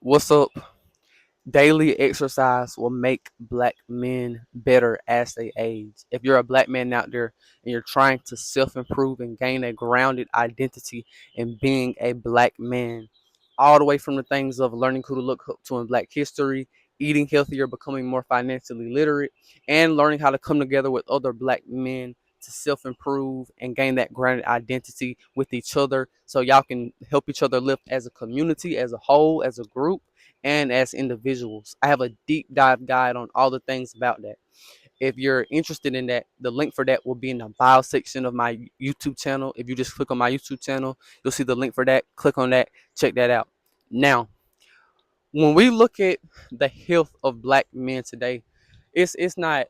What's up? Daily exercise will make black men better as they age. If you're a black man out there and you're trying to self improve and gain a grounded identity in being a black man, all the way from the things of learning who to look up to in black history, eating healthier, becoming more financially literate, and learning how to come together with other black men to self improve and gain that grounded identity with each other so y'all can help each other lift as a community, as a whole, as a group and as individuals. I have a deep dive guide on all the things about that. If you're interested in that, the link for that will be in the bio section of my YouTube channel. If you just click on my YouTube channel, you'll see the link for that. Click on that, check that out. Now, when we look at the health of black men today, it's not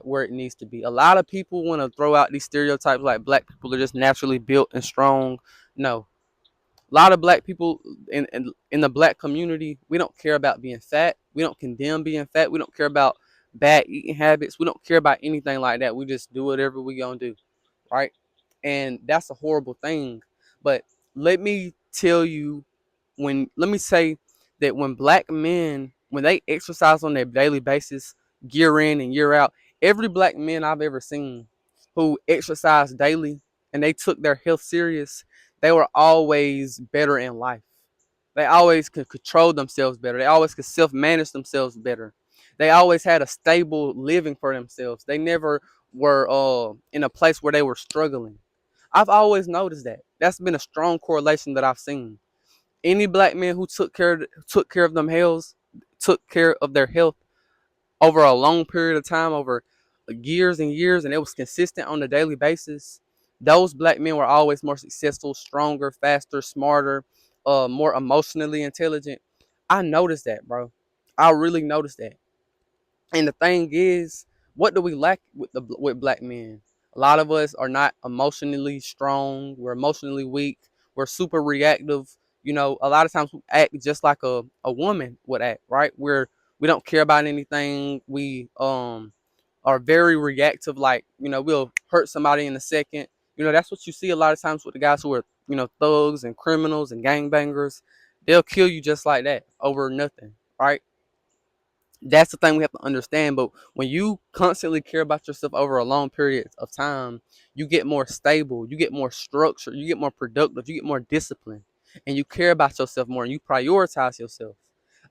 where it needs to be. A lot of people want to throw out these stereotypes like black people are just naturally built and strong. No, a lot of black people in the black community, we don't care about being fat. We don't condemn being fat. We don't care about bad eating habits. We don't care about anything like that. We just do whatever we gonna do, right? And that's a horrible thing. But let me tell you, let me say that when black men, when they exercise on their daily basis, year in and year out, every black man I've ever seen who exercised daily and they took their health serious, they were always better in life. They always could control themselves better. They always could self-manage themselves better. They always had a stable living for themselves. They never were in a place where they were struggling. I've always noticed that. That's been a strong correlation that I've seen. Any black man who took care of them health, took care of their health over a long period of time, over years and years, and it was consistent on a daily basis, those black men were always more successful, stronger, faster, smarter, more emotionally intelligent. I noticed that, bro. I really noticed that. And the thing is, what do we lack with black men? A lot of us are not emotionally strong. We're emotionally weak. We're super reactive. A lot of times we act just like a woman would act, right? We don't care about anything. We are very reactive, like, we'll hurt somebody in a second. That's what you see a lot of times with the guys who are, thugs and criminals and gangbangers. They'll kill you just like that over nothing, right? That's the thing we have to understand. But when you constantly care about yourself over a long period of time, you get more stable, you get more structured, you get more productive, you get more disciplined, and you care about yourself more and you prioritize yourself.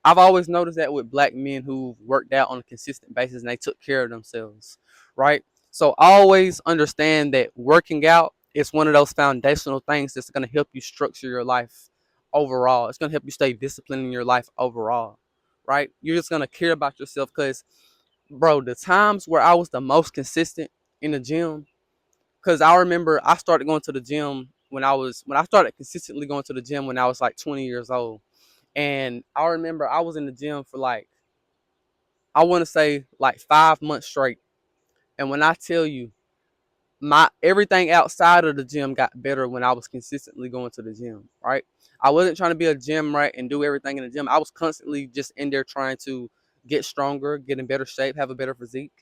I've always noticed that with black men who worked out on a consistent basis and they took care of themselves, right? So always understand that working out is one of those foundational things that's going to help you structure your life overall. It's going to help you stay disciplined in your life overall, right? You're just gonna care about yourself because, bro, the times where I was the most consistent in the gym, because I remember I started going to the gym when I started consistently going to the gym when I was like 20 years old, and I remember I was in the gym for like, I want to say like 5 months straight, and when I tell you, my everything outside of the gym got better when I was consistently going to the gym, right? I wasn't trying to be a gym rat and do everything in the gym. I was constantly just in there trying to get stronger, get in better shape, have a better physique,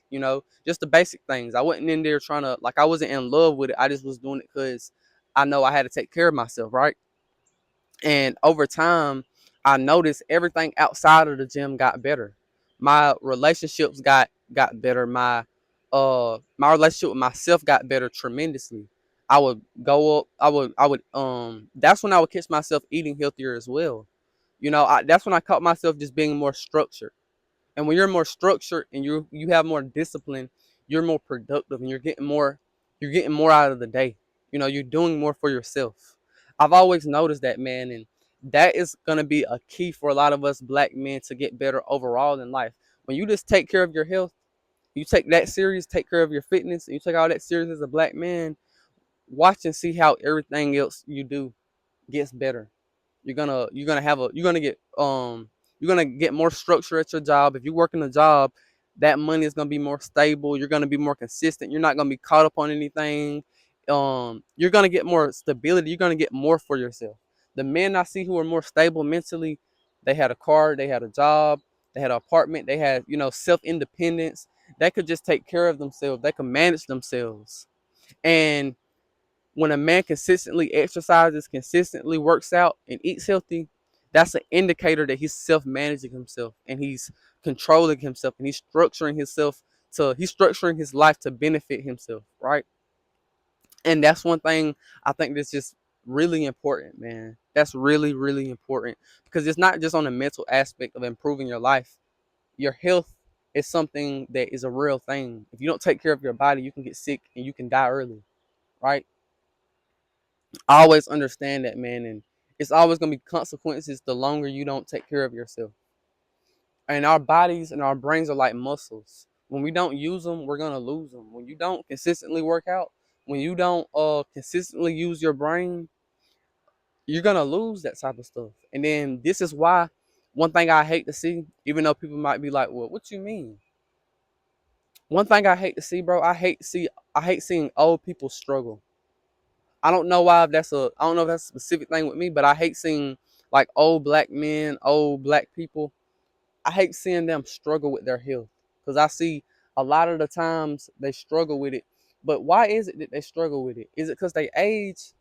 just the basic things. I wasn't in there trying to, like, I wasn't in love with it. I just was doing it because I know I had to take care of myself, right? And over time, I noticed everything outside of the gym got better. My relationships got better. My relationship with myself got better tremendously. I would go up. I would. That's when I would catch myself eating healthier as well. That's when I caught myself just being more structured. And when you're more structured and you have more discipline, you're more productive and you're getting more out of the day. You're doing more for yourself. I've always noticed that, man, and that is gonna be a key for a lot of us black men to get better overall in life. When you just take care of your health, you take that serious, take care of your fitness, and you take all that serious as a black man, watch and see how everything else you do gets better. You're gonna get more structure at your job. If you work in a job, that money is gonna be more stable. You're gonna be more consistent. You're not gonna be caught up on anything. You're gonna get more stability. You're gonna get more for yourself. The men I see who are more stable mentally, they had a car, they had a job, they had an apartment, they had, self independence. They could just take care of themselves. They could manage themselves. And when a man consistently exercises, consistently works out, and eats healthy, that's an indicator that he's self-managing himself and he's controlling himself and he's structuring his life to benefit himself, right? And that's one thing I think that's just really important, man. That's really, really important because it's not just on the mental aspect of improving your life. Your health is something that is a real thing. If you don't take care of your body, you can get sick and you can die early, right? I always understand that, man, and it's always gonna be consequences the longer you don't take care of yourself. And our bodies and our brains are like muscles. When we don't use them, we're gonna lose them. When you don't consistently work out, when you don't consistently use your brain, you're gonna lose that type of stuff. And then this is why one thing I hate to see, even though people might be like, "Well, what you mean?" One thing I hate to see, bro, I hate seeing old people struggle. I don't know if that's a specific thing with me, but I hate seeing like old black men, old black people. I hate seeing them struggle with their health because I see a lot of the times they struggle with it. But why is it that they struggle with it? Is it because they age?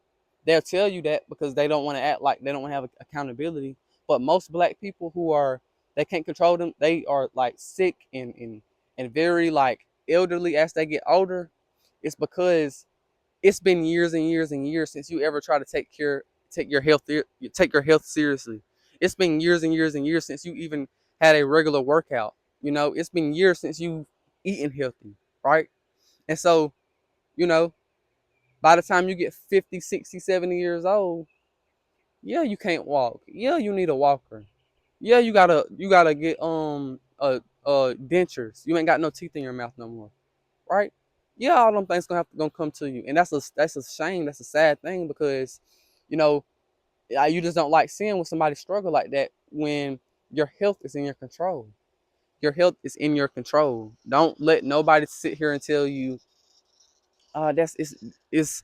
They'll tell you that because they don't want to act like they don't want to have accountability. But most black people they can't control them. They are like sick and very like elderly as they get older. It's because it's been years and years and years since you ever try to take your health take your health seriously. It's been years and years and years since you even had a regular workout. You know, it's been years since you've eaten healthy, right? And so, you know, by the time you get 50, 60, 70 years old, yeah, you can't walk. Yeah, you need a walker. Yeah, you gotta get dentures. You ain't got no teeth in your mouth no more, right? Yeah, all them things gonna come to you, and that's a shame. That's a sad thing because, you know, you just don't like seeing when somebody struggle like that when your health is in your control. Your health is in your control. Don't let nobody sit here and tell you, that's it's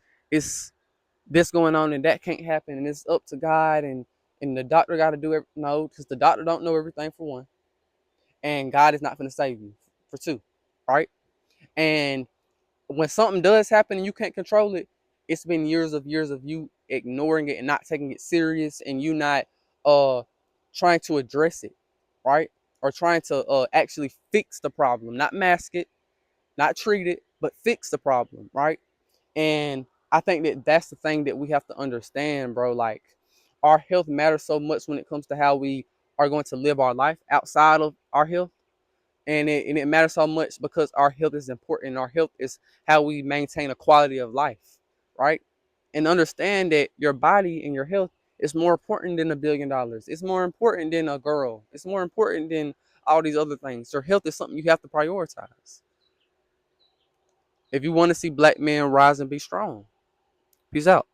this going on and that can't happen and it's up to God and the doctor got to do it. No, because the doctor don't know everything for one, and God is not going to save you for two, right? And when something does happen and you can't control it, it's been years of you ignoring it and not taking it serious and you not uh trying to address it, right? Or trying to actually fix the problem, not mask it, not treat it, but fix the problem, right? And I think that that's the thing that we have to understand, bro. Like, our health matters so much when it comes to how we are going to live our life outside of our health. And it matters so much because our health is important. Our health is how we maintain a quality of life, right? And understand that your body and your health is more important than $1 billion. It's more important than a girl. It's more important than all these other things. Your health is something you have to prioritize if you want to see black men rise and be strong. Peace out.